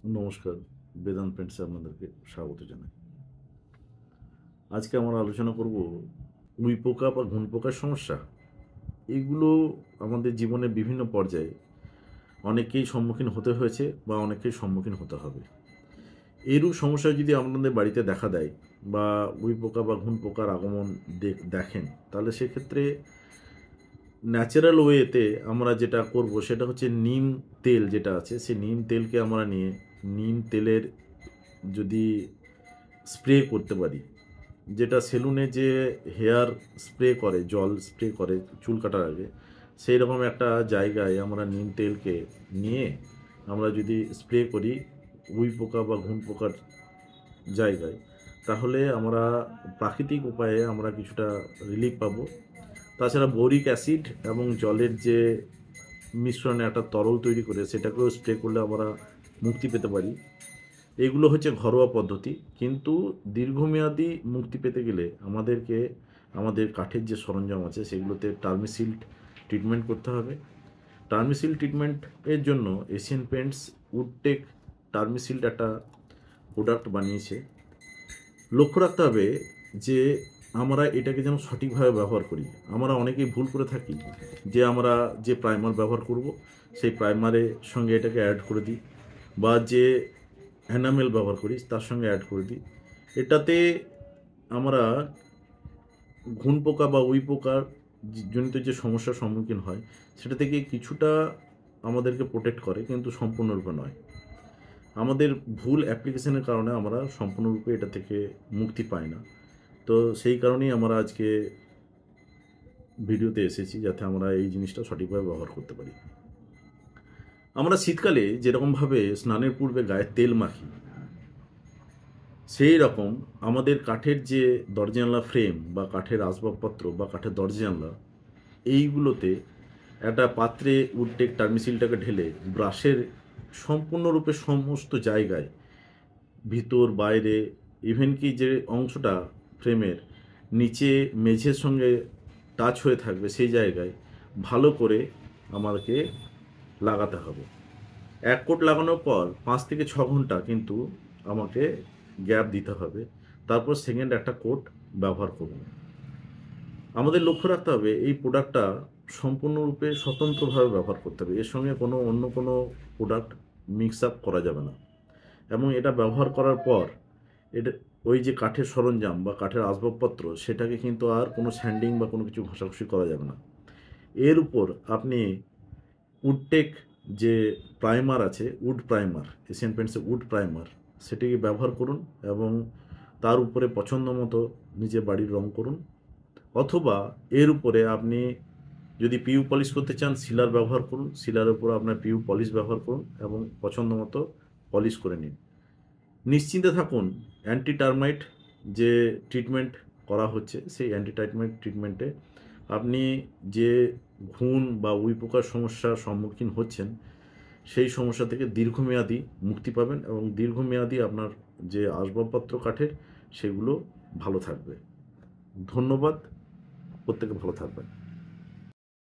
নমস্কার, বেদান্ত পেন্টসে আপনাদেরকে স্বাগত জানাই। আজকে আমরা আলোচনা করব উই পোকা বা ঘুন পোকার সমস্যা। এগুলো আমাদের জীবনের বিভিন্ন পর্যায়ে অনেকেই সম্মুখীন হতে হয়েছে বা অনেকেই সম্মুখীন হতে হবে। এরূপ সমস্যা যদি আপনাদের বাড়িতে দেখা দেয় বা উই পোকা বা ঘুন পোকার আগমন দেখেন, তাহলে সেক্ষেত্রে ন্যাচারাল ওয়েতে আমরা যেটা করব সেটা হচ্ছে নিম তেল যেটা আছে, সেই নিম তেলকে আমরা নিয়ে নিম তেলের যদি স্প্রে করতে পারি, যেটা সেলুনে যে হেয়ার স্প্রে করে, জল স্প্রে করে চুল কাটার আগে, সেই রকম একটা জায়গায় আমরা নিম তেলকে নিয়ে আমরা যদি স্প্রে করি উই পোকা বা ঘুন পোকার জায়গায়, তাহলে আমরা প্রাকৃতিক উপায়ে আমরা কিছুটা রিলিফ পাবো। তাছাড়া বোরিক অ্যাসিড এবং জলের যে মিশ্রণে একটা তরল তৈরি করে সেটাকেও স্প্রে করলে আমরা মুক্তি পেতে পারি। এগুলো হচ্ছে ঘরোয়া পদ্ধতি, কিন্তু দীর্ঘমেয়াদী মুক্তি পেতে গেলে আমাদেরকে আমাদের কাঠের যে সরঞ্জাম আছে সেগুলোতে টার্মিসিল্ট ট্রিটমেন্ট করতে হবে। টার্মিসিল্ট ট্রিটমেন্টের জন্য এশিয়ান পেন্টস উডটেক টার্মিসিল্ট একটা প্রোডাক্ট বানিয়েছে। লক্ষ্য রাখতে হবে যে আমরা এটাকে যেন সঠিকভাবে ব্যবহার করি। আমরা অনেকেই ভুল করে থাকি যে আমরা যে প্রাইমার ব্যবহার করব সেই প্রাইমারের সঙ্গে এটাকে অ্যাড করে দিই, বা যে এনামেল ব্যবহার করি তার সঙ্গে অ্যাড করে দিই। এটাতে আমরা ঘুন পোকা বা উই পোকার জনিত যে সমস্যার সম্মুখীন হয় সেটা থেকে কিছুটা আমাদেরকে প্রোটেক্ট করে, কিন্তু সম্পূর্ণরূপে নয়। আমাদের ভুল অ্যাপ্লিকেশনের কারণে আমরা সম্পূর্ণরূপে এটা থেকে মুক্তি পাই না। তো সেই কারণেই আমরা আজকে ভিডিওতে এসেছি, যাতে আমরা এই জিনিসটা সঠিকভাবে ব্যবহার করতে পারি। আমরা শীতকালে যেরকমভাবে স্নানের পূর্বে গায়ে তেল মাখি, সেই রকম আমাদের কাঠের যে দরজা জানলা ফ্রেম বা কাঠের আসবাবপত্র বা কাঠের দরজা জানলা, এইগুলোতে একটা পাত্রে উডটেক টার্মিসিলটাকে ঢেলে ব্রাশের সম্পূর্ণরূপে সমস্ত জায়গায়, ভিতর বাইরে, ইভেন কি যে অংশটা ফ্রেমের নিচে মেঝের সঙ্গে টাচ হয়ে থাকবে সেই জায়গায় ভালো করে আমাকে লাগাতে হবে। এক কোট লাগানোর পর 5 থেকে 6 ঘন্টা কিন্তু আমাকে গ্যাপ দিতে হবে। তারপর সেকেন্ড একটা কোট ব্যবহার করব। আমাদের লক্ষ্য রাখতে হবে এই প্রোডাক্টটা সম্পূর্ণরূপে স্বতন্ত্রভাবে ব্যবহার করতে হবে। এর সঙ্গে অন্য কোনো প্রোডাক্ট মিক্স আপ করা যাবে না। এবং এটা ব্যবহার করার পর এটা ওই যে কাঠের সরঞ্জাম বা কাঠের আসবাবপত্র সেটাকে কিন্তু আর কোনো স্যান্ডিং বা কোনো কিছু ঘষাঘষি করা যাবে না। এর উপর আপনি উডটেক যে প্রাইমার আছে, উড প্রাইমার, এশিয়ান পেন্টসের উড প্রাইমার, সেটিকে ব্যবহার করুন এবং তার উপরে পছন্দ মতো নিজের বাড়ির রং করুন। অথবা এর উপরে আপনি যদি পিউ পলিশ করতে চান, সিলার ব্যবহার করুন। সিলারের উপর আপনার পিউ পলিশ ব্যবহার করুন এবং পছন্দ মতো পলিশ করে নিন। নিশ্চিন্তে থাকুন, অ্যান্টি টার্মাইট যে ট্রিটমেন্ট করা হচ্ছে সেই অ্যান্টি টার্মাইট ট্রিটমেন্টে আপনি যে ঘুন বা উই পোকার সমস্যার সম্মুখীন হচ্ছেন সেই সমস্যা থেকে দীর্ঘমেয়াদী মুক্তি পাবেন এবং দীর্ঘমেয়াদী আপনার যে আসবাবপত্র কাঠের সেগুলো ভালো থাকবে। ধন্যবাদ, প্রত্যেকে ভালো থাকবেন।